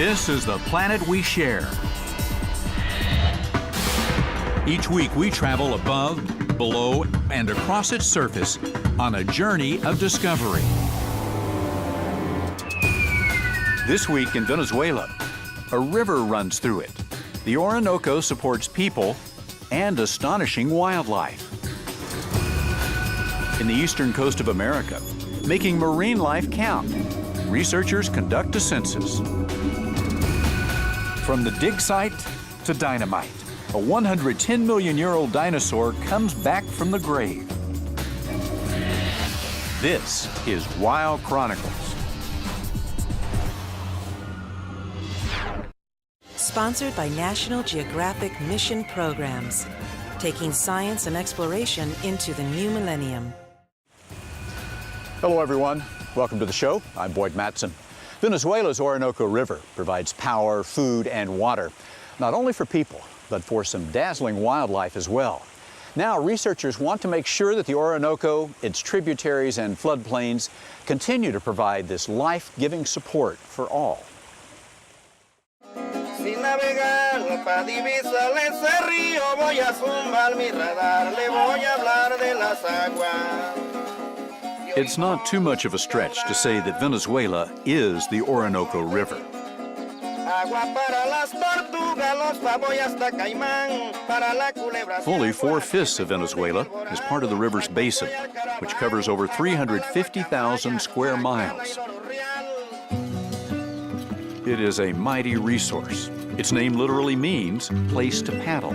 This is the planet we share. Each week we travel above, below, and across its surface on a journey of discovery. This week in Venezuela, a river runs through it. The Orinoco supports people and astonishing wildlife. In the eastern coast of America, making marine life count, researchers conduct a census. From the dig site to dynamite, a 110 million-year-old dinosaur comes back from the grave. This is Wild Chronicles. Sponsored by National Geographic Mission Programs, taking science and exploration into the new millennium. Hello, everyone. Welcome to the show. I'm Boyd Mattson. Venezuela's Orinoco River provides power, food, and water, not only for people, but for some dazzling wildlife as well. Now, researchers want to make sure that the Orinoco, its tributaries and floodplains continue to provide this life-giving support for all. Sin navegar pa divisar ese río, voy a zumbar mi radar, le voy a hablar de las aguas. It's not too much of a stretch to say that Venezuela is the Orinoco River. Fully 4/5 of Venezuela is part of the river's basin, which covers over 350,000 square miles. It is a mighty resource. Its name literally means place to paddle.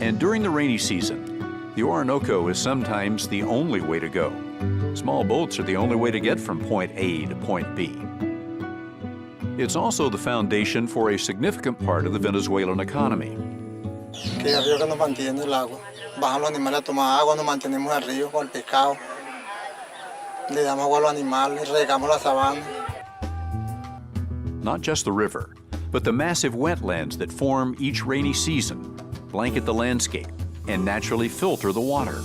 And during the rainy season, the Orinoco is sometimes the only way to go. Small boats are the only way to get from point A to point B. It's also the foundation for a significant part of the Venezuelan economy. Que el río que nos mantiene el agua. Bajan los animales a tomar agua, nos mantenemos el río con el pescado. Le damos agua a los animales, regamos la sabana. Not just the river, but the massive wetlands that form each rainy season, blanket the landscape, and naturally filter the water.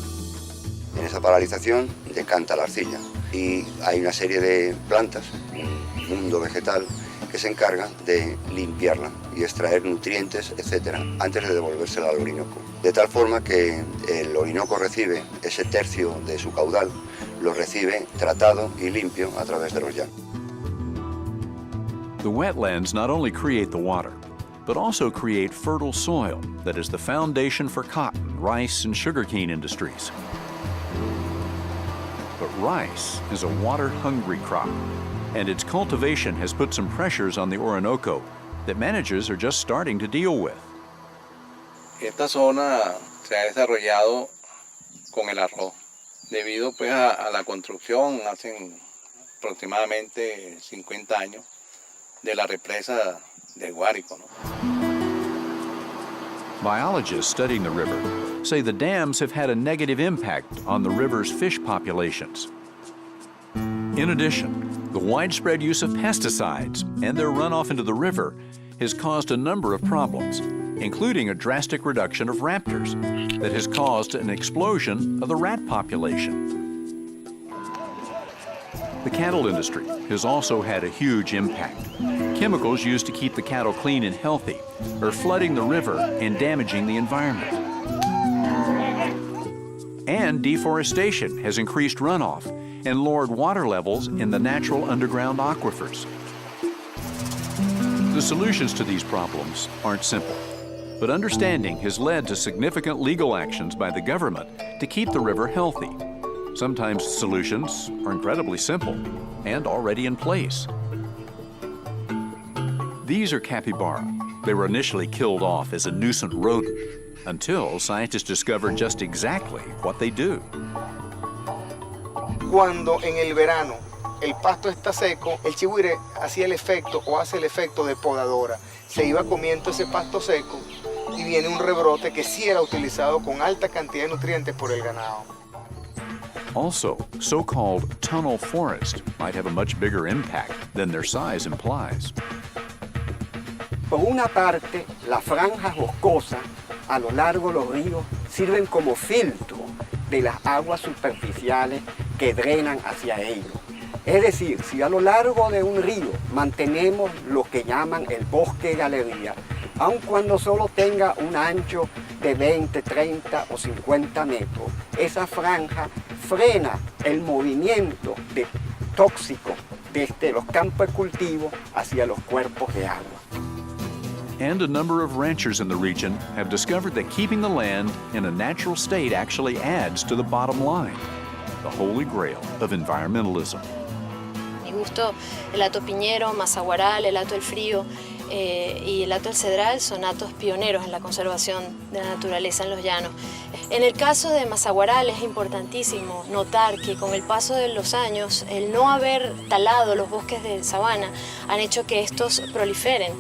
En esa paralización decanta la arcilla y hay una serie de plantas, un mundo vegetal que se encarga de limpiarla y extraer nutrientes, etcétera, antes de devolvérsela al Orinoco. De tal forma que el Orinoco recibe ese tercio de su caudal, lo recibe tratado y limpio a través de los llanos. The wetlands not only create the water, but also create fertile soil that is the foundation for cotton, rice, and sugarcane industries. But rice is a water-hungry crop, and its cultivation has put some pressures on the Orinoco that managers are just starting to deal with. Esta zona se ha desarrollado con el arroz, debido pues a la construcción hace aproximadamente 50 años de la represa del Guárico, ¿no? Biologists studying the river say the dams have had a negative impact on the river's fish populations. In addition, the widespread use of pesticides and their runoff into the river has caused a number of problems, including a drastic reduction of raptors that has caused an explosion of the rat population. The cattle industry has also had a huge impact. Chemicals used to keep the cattle clean and healthy are flooding the river and damaging the environment. And deforestation has increased runoff and lowered water levels in the natural underground aquifers. The solutions to these problems aren't simple, but understanding has led to significant legal actions by the government to keep the river healthy. Sometimes solutions are incredibly simple and already in place. These are capybara. They were initially killed off as a nuisance rodent until scientists discovered just exactly what they do. Cuando en el verano el pasto está seco, el chigüire hacía el efecto o hace el efecto de podadora. Se iba comiendo ese pasto seco y viene un rebrote que sí era utilizado con alta cantidad de nutrientes por el ganado. Also, so-called tunnel forests might have a much bigger impact than their size implies. Por una parte, las franjas boscosas a lo largo de los ríos sirven como filtro de las aguas superficiales que drenan hacia ellos. Es decir, si a lo largo de un río mantenemos lo que llaman el bosque galería, aun cuando solo tenga un ancho de 20, 30 o 50 metros, esa franja frena el movimiento tóxico desde los campos de cultivo hacia los cuerpos de agua. And a number of ranchers in the region have discovered that keeping the land in a natural state actually adds to the bottom line, the holy grail of environmentalism. Mi gusto, el hato piñero, mazaguaral, el hato del frío y el hato del cedral son hatos pioneros en la conservación de la naturaleza en los llanos. En el caso de mazaguaral es importantísimo notar que con el paso de los años, el no haber talado los bosques de sabana han hecho que estos proliferen.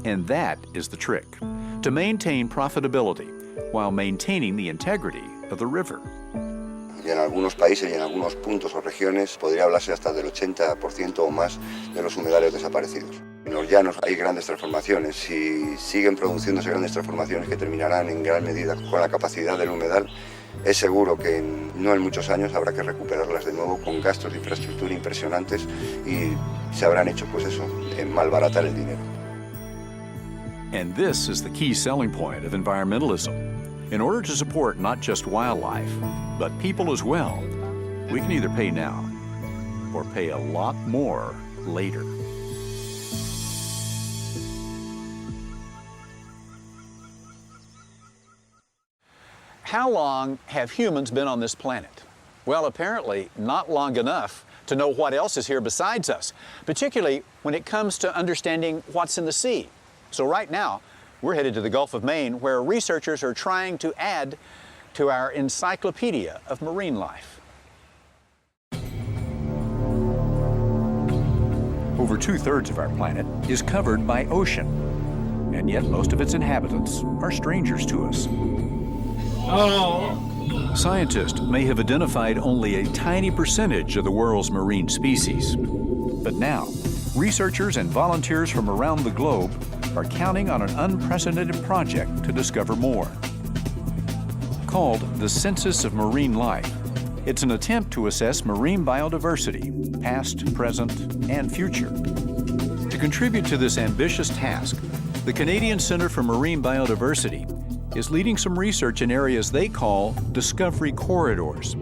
And that is the trick, to maintain profitability while maintaining the integrity of the river. Y en algunos países y en algunos puntos o regiones podría hablarse hasta del 80% o más de los humedales desaparecidos. En los llanos hay grandes transformaciones. Si siguen produciéndose grandes transformaciones que terminarán en gran medida con la capacidad del humedal, es seguro que no en muchos años habrá que recuperarlas de nuevo con gastos de infraestructura impresionantes y se habrán hecho, pues eso, en malbaratar el dinero. And this is the key selling point of environmentalism. In order to support not just wildlife, but people as well, we can either pay now or pay a lot more later. How long have humans been on this planet? Well, apparently not long enough to know what else is here besides us, particularly when it comes to understanding what's in the sea. So right now, we're headed to the Gulf of Maine, where researchers are trying to add to our encyclopedia of marine life. Over 2/3 of our planet is covered by ocean, and yet most of its inhabitants are strangers to us. Scientists may have identified only a tiny percentage of the world's marine species, but now, researchers and volunteers from around the globe are counting on an unprecedented project to discover more. Called the Census of Marine Life, it's an attempt to assess marine biodiversity, past, present, and future. To contribute to this ambitious task, the Canadian Centre for Marine Biodiversity is leading some research in areas they call discovery corridors.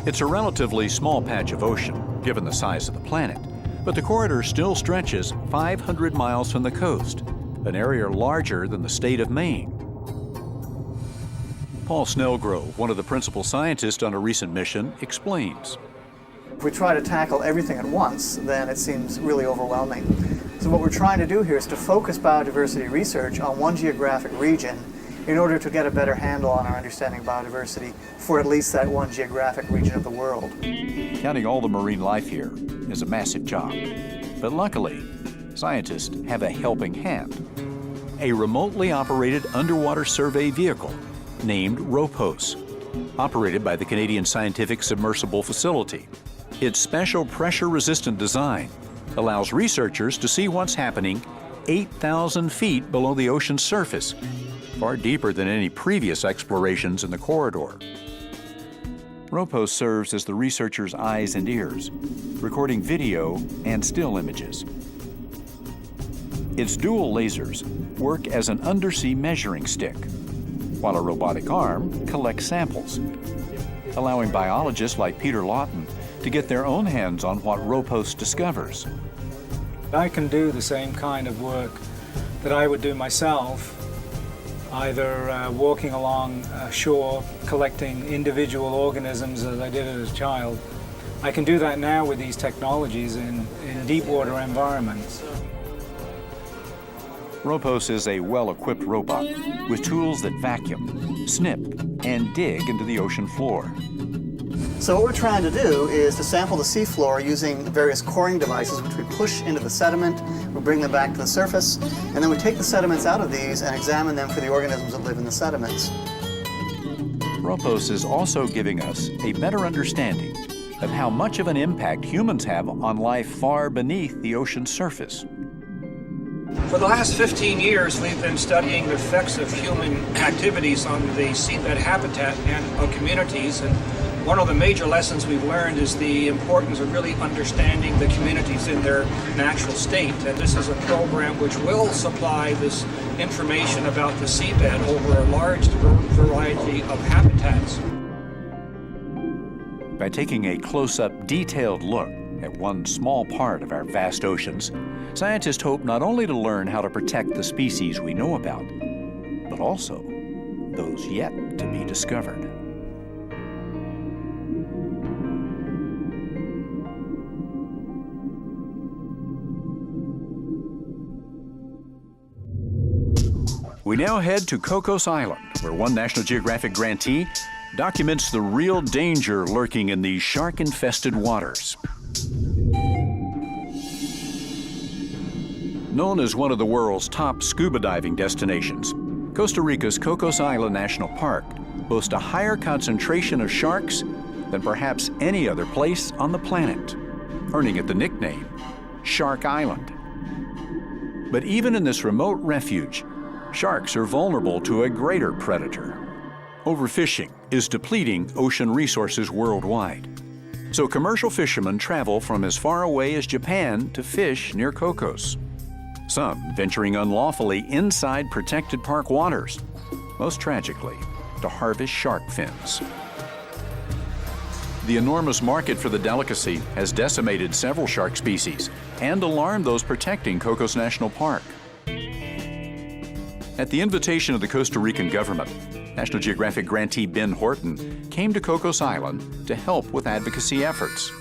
It's a relatively small patch of ocean, given the size of the planet, but the corridor still stretches 500 miles from the coast, an area larger than the state of Maine. Paul Snellgrove, one of the principal scientists on a recent mission, explains. If we try to tackle everything at once, then it seems really overwhelming. So what we're trying to do here is to focus biodiversity research on one geographic region in order to get a better handle on our understanding of biodiversity for at least that one geographic region of the world. Counting all the marine life here is a massive job. But luckily, scientists have a helping hand. A remotely operated underwater survey vehicle named ROPOS, operated by the Canadian Scientific Submersible Facility. Its special pressure-resistant design allows researchers to see what's happening 8,000 feet below the ocean's surface, far deeper than any previous explorations in the corridor. ROPOS serves as the researchers' eyes and ears, recording video and still images. Its dual lasers work as an undersea measuring stick, while a robotic arm collects samples, allowing biologists like Peter Lawton to get their own hands on what ROPOS discovers. I can do the same kind of work that I would do myself, either walking along shore, collecting individual organisms as I did as a child. I can do that now with these technologies in deep water environments. ROPOS is a well-equipped robot with tools that vacuum, snip, and dig into the ocean floor. So what we're trying to do is to sample the seafloor using various coring devices which we push into the sediment, we bring them back to the surface, and then we take the sediments out of these and examine them for the organisms that live in the sediments. ROPOS is also giving us a better understanding of how much of an impact humans have on life far beneath the ocean's surface. For the last 15 years, we've been studying the effects of human activities on the seabed habitat and on communities, and One of the major lessons we've learned is the importance of really understanding the communities in their natural state. And this is a program which will supply this information about the seabed over a large variety of habitats. By taking a close-up, detailed look at one small part of our vast oceans, scientists hope not only to learn how to protect the species we know about, but also those yet to be discovered. We now head to Cocos Island, where one National Geographic grantee documents the real danger lurking in these shark-infested waters. Known as one of the world's top scuba diving destinations, Costa Rica's Cocos Island National Park boasts a higher concentration of sharks than perhaps any other place on the planet, earning it the nickname Shark Island. But even in this remote refuge, sharks are vulnerable to a greater predator. Overfishing is depleting ocean resources worldwide. So commercial fishermen travel from as far away as Japan to fish near Cocos. Some venturing unlawfully inside protected park waters, most tragically, to harvest shark fins. The enormous market for the delicacy has decimated several shark species and alarmed those protecting Cocos National Park. At the invitation of the Costa Rican government, National Geographic grantee Ben Horton came to Cocos Island to help with advocacy efforts.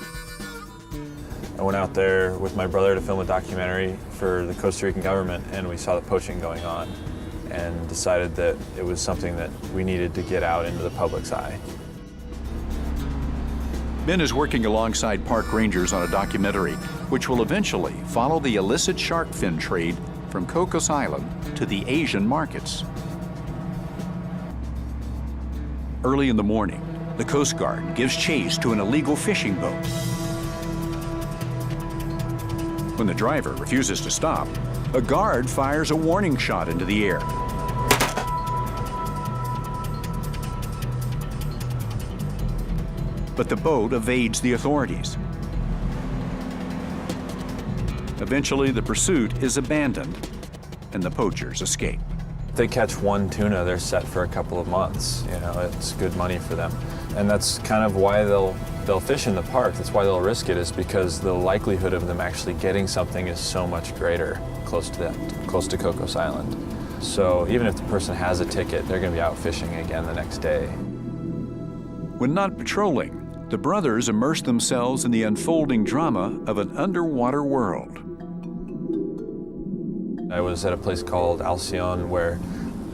I went out there with my brother to film a documentary for the Costa Rican government, and we saw the poaching going on and decided that it was something that we needed to get out into the public's eye. Ben is working alongside park rangers on a documentary which will eventually follow the illicit shark fin trade from Cocos Island to the Asian markets. Early in the morning, the Coast Guard gives chase to an illegal fishing boat. When the driver refuses to stop, a guard fires a warning shot into the air. But the boat evades the authorities. Eventually, the pursuit is abandoned and the poachers escape. If they catch one tuna, they're set for a couple of months. You know, it's good money for them. And that's kind of why they'll fish in the park. That's why they'll risk it, is because the likelihood of them actually getting something is so much greater close to Cocos Island. So even if the person has a ticket, they're going to be out fishing again the next day. When not patrolling, the brothers immerse themselves in the unfolding drama of an underwater world. I was at a place called Alcyon where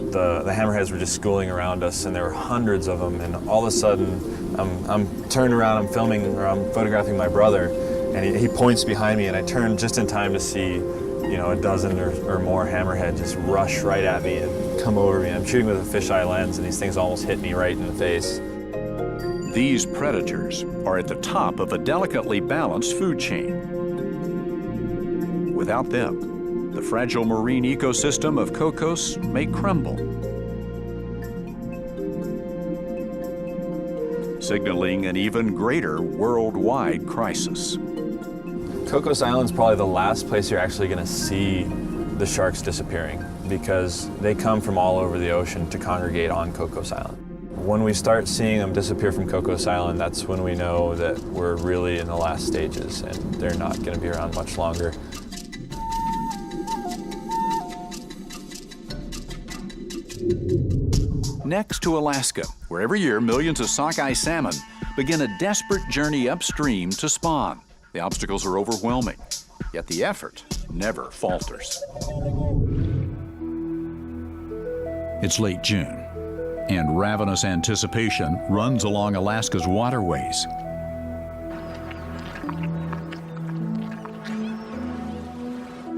the hammerheads were just schooling around us, and there were hundreds of them, and all of a sudden I'm turned around, I'm filming, or I'm photographing my brother, and he points behind me, and I turn just in time to see, you know, a dozen or more hammerhead just rush right at me and come over me. I'm shooting with a fisheye lens, and these things almost hit me right in the face. These predators are at the top of a delicately balanced food chain. Without them, the fragile marine ecosystem of Cocos may crumble, signaling an even greater worldwide crisis. Cocos Island's probably the last place you're actually going to see the sharks disappearing, because they come from all over the ocean to congregate on Cocos Island. When we start seeing them disappear from Cocos Island, that's when we know that we're really in the last stages and they're not going to be around much longer. Next to Alaska, where every year millions of sockeye salmon begin a desperate journey upstream to spawn. The obstacles are overwhelming, yet the effort never falters. It's late June, and ravenous anticipation runs along Alaska's waterways.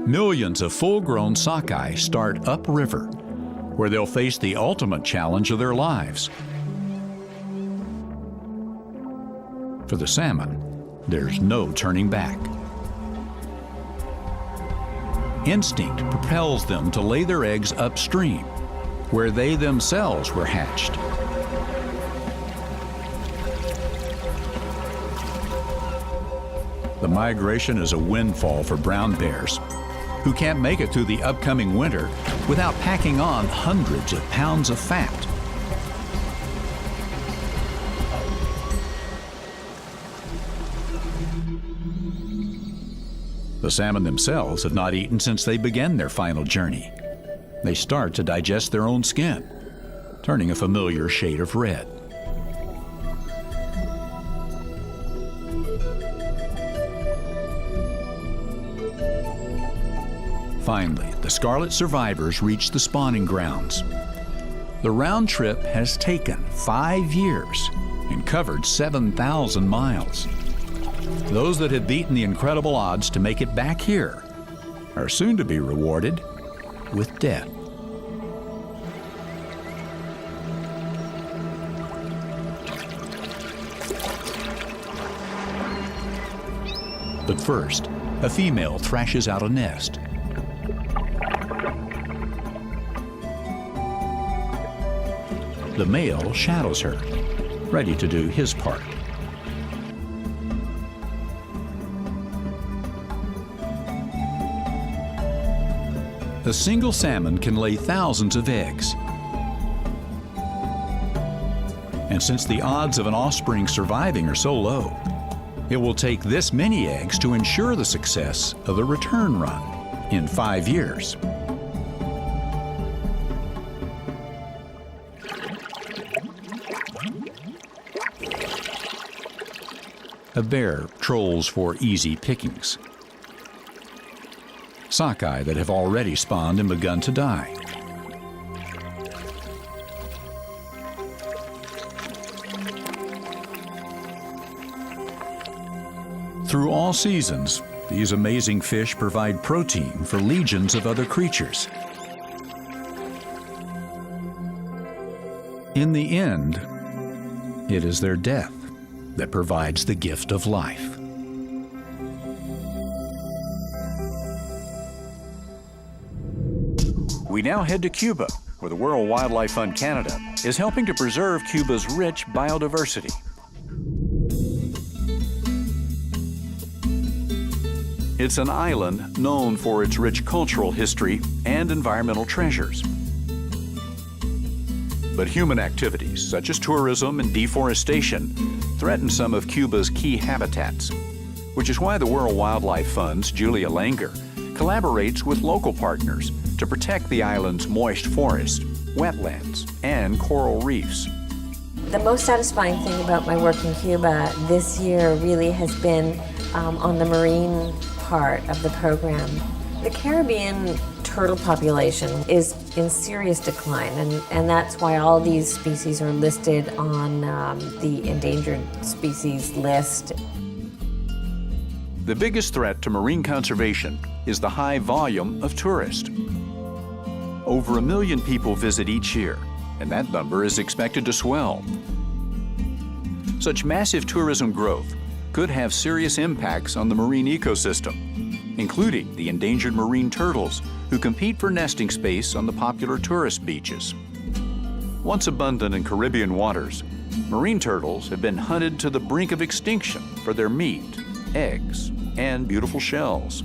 Millions of full-grown sockeye start upriver, where they'll face the ultimate challenge of their lives. For the salmon, there's no turning back. Instinct propels them to lay their eggs upstream, where they themselves were hatched. The migration is a windfall for brown bears, who can't make it through the upcoming winter without packing on hundreds of pounds of fat. The salmon themselves have not eaten since they began their final journey. They start to digest their own skin, turning a familiar shade of red. Finally, the scarlet survivors reach the spawning grounds. The round trip has taken 5 years and covered 7,000 miles. Those that have beaten the incredible odds to make it back here are soon to be rewarded with death. But first, a female thrashes out a nest. The male shadows her, ready to do his part. A single salmon can lay thousands of eggs. And since the odds of an offspring surviving are so low, it will take this many eggs to ensure the success of the return run in 5 years. A bear trolls for easy pickings. Sockeye that have already spawned and begun to die. Through all seasons, these amazing fish provide protein for legions of other creatures. In the end, it is their death that provides the gift of life. We now head to Cuba, where the World Wildlife Fund Canada is helping to preserve Cuba's rich biodiversity. It's an island known for its rich cultural history and environmental treasures. But human activities, such as tourism and deforestation, threaten some of Cuba's key habitats, which is why the World Wildlife Fund's Julia Langer collaborates with local partners to protect the island's moist forest, wetlands, and coral reefs. The most satisfying thing about my work in Cuba this year really has been on the marine part of the program. The Caribbean turtle population is in serious decline, and that's why all these species are listed on the endangered species list. The biggest threat to marine conservation is the high volume of tourists. Over 1 million people visit each year, and that number is expected to swell. Such massive tourism growth could have serious impacts on the marine ecosystem, including the endangered marine turtles who compete for nesting space on the popular tourist beaches. Once abundant in Caribbean waters, marine turtles have been hunted to the brink of extinction for their meat, eggs, and beautiful shells.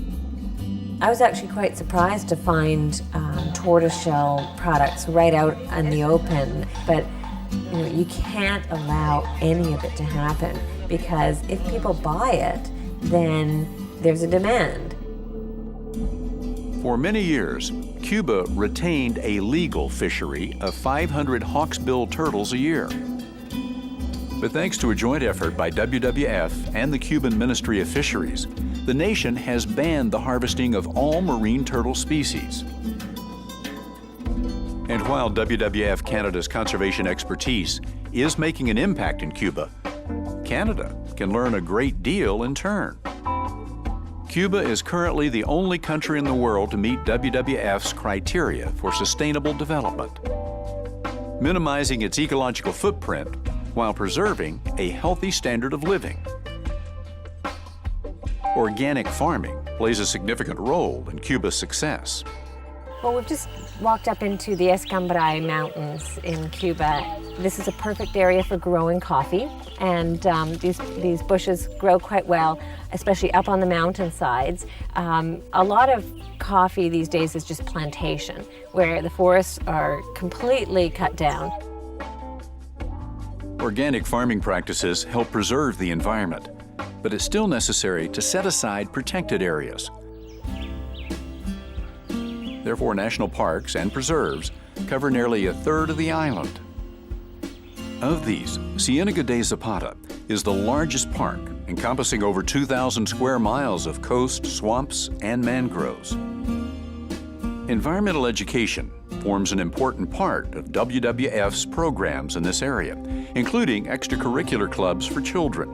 I was actually quite surprised to find tortoiseshell products right out in the open, but you can't allow any of it to happen, because if people buy it, then there's a demand. For many years, Cuba retained a legal fishery of 500 hawksbill turtles a year. But thanks to a joint effort by WWF and the Cuban Ministry of Fisheries, the nation has banned the harvesting of all marine turtle species. And while WWF Canada's conservation expertise is making an impact in Cuba, Canada can learn a great deal in turn. Cuba is currently the only country in the world to meet WWF's criteria for sustainable development, minimizing its ecological footprint while preserving a healthy standard of living. Organic farming plays a significant role in Cuba's success. Well, we've just walked up into the Escambray Mountains in Cuba. This is a perfect area for growing coffee, and these bushes grow quite well, especially up on the mountainsides. A lot of coffee these days is just plantation, where the forests are completely cut down. Organic farming practices help preserve the environment, but it's still necessary to set aside protected areas. Therefore, national parks and preserves cover nearly a third of the island. Of these, Ciénaga de Zapata is the largest park, encompassing over 2,000 square miles of coast, swamps, and mangroves. Environmental education forms an important part of WWF's programs in this area, including extracurricular clubs for children.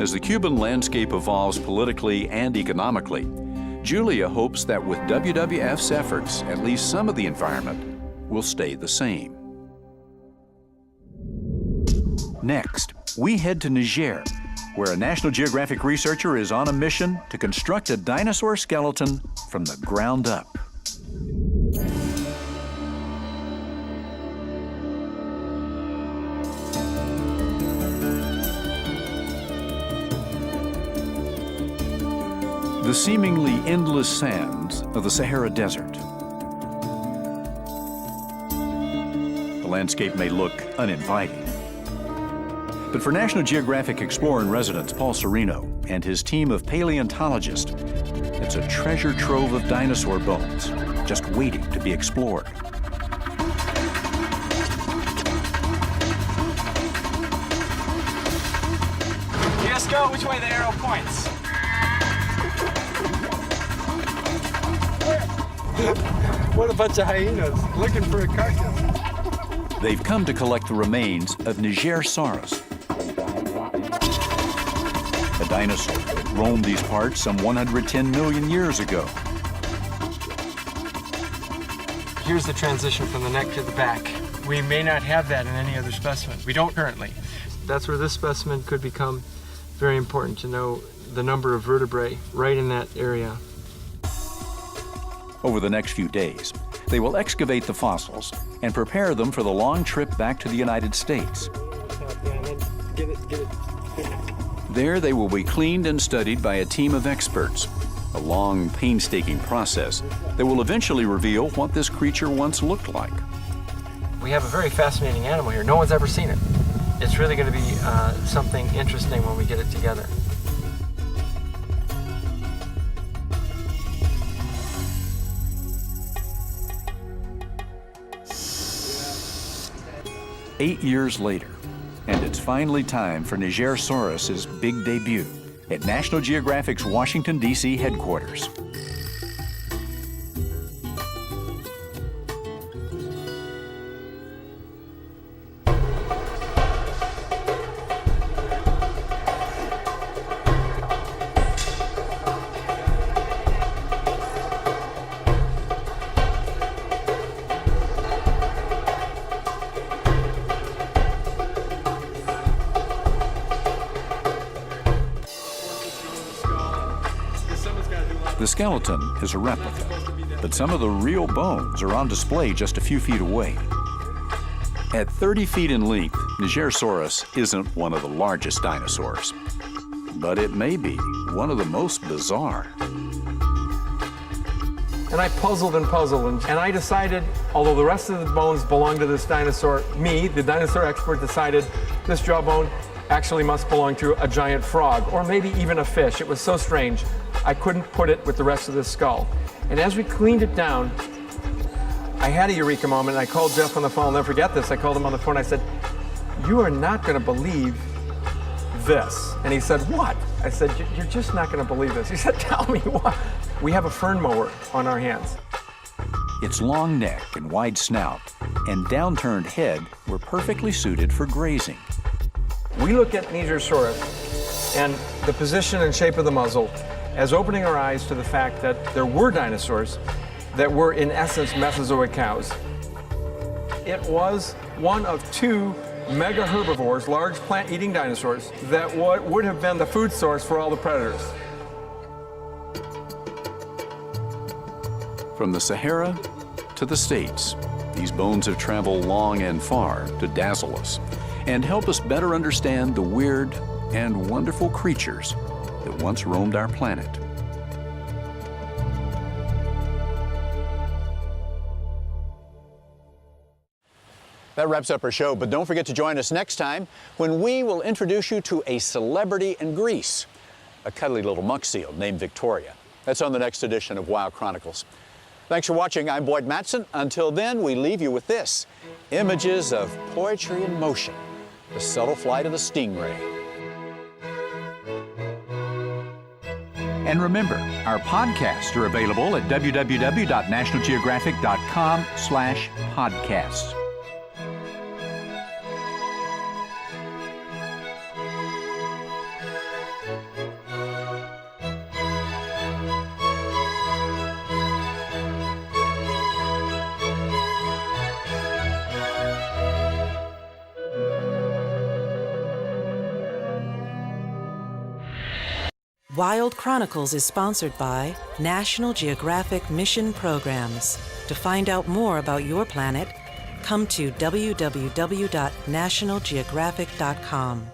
As the Cuban landscape evolves politically and economically, Julia hopes that with WWF's efforts, at least some of the environment will stay the same. Next, we head to Niger, where a National Geographic researcher is on a mission to construct a dinosaur skeleton from the ground up. The seemingly endless sands of the Sahara Desert. The landscape may look uninviting, but for National Geographic Explorer-in-Residence Paul Serino and his team of paleontologists, it's a treasure trove of dinosaur bones just waiting to be explored. You just go which way the arrow points. What a bunch of hyenas looking for a carcass. They've come to collect the remains of Niger-saurus, a dinosaur that roamed these parts some 110 million years ago. Here's the transition from the neck to the back. We may not have that in any other specimen. We don't currently. That's where this specimen could become very important to know the number of vertebrae right in that area. Over the next few days, they will excavate the fossils and prepare them for the long trip back to the United States. There they will be cleaned and studied by a team of experts, a long, painstaking process that will eventually reveal what this creature once looked like. We have a very fascinating animal here. No one's ever seen it. It's really going to be something interesting when we get it together. "8 years later, and it's finally time for Niger-saurus's big debut at National Geographic's Washington, D.C. headquarters. The skeleton is a replica, but some of the real bones are on display just a few feet away. At 30 feet in length, Niger-saurus isn't one of the largest dinosaurs, but it may be one of the most bizarre. And I puzzled and puzzled, and I decided, although the rest of the bones belong to this dinosaur, me, the dinosaur expert, decided this jawbone actually must belong to a giant frog, or maybe even a fish. It was so strange, I couldn't put it with the rest of this skull. And as we cleaned it down, I had a eureka moment, and I called Jeff on the phone. I'll never forget this. I called him on the phone. I said, "You are not going to believe this." And he said, "What?" I said, "You're just not going to believe this." He said, "Tell me what." We have a fern mower on our hands. Its long neck and wide snout and downturned head were perfectly suited for grazing. We look at Niger-saurus and the position and shape of the muzzle as opening our eyes to the fact that there were dinosaurs that were, in essence, Mesozoic cows. It was one of two mega herbivores, large plant-eating dinosaurs, that would have been the food source for all the predators. From the Sahara to the States, these bones have traveled long and far to dazzle us and help us better understand the weird and wonderful creatures that once roamed our planet. That wraps up our show, but don't forget to join us next time when we will introduce you to a celebrity in Greece, a cuddly little muck seal named Victoria. That's on the next edition of Wild Chronicles. Thanks for watching. I'm Boyd Mattson. Until then, we leave you with this: images of poetry in motion, the subtle flight of the stingray. And remember, our podcasts are available at www.nationalgeographic.com/podcasts. Wild Chronicles is sponsored by National Geographic Mission Programs. To find out more about your planet, come to www.nationalgeographic.com.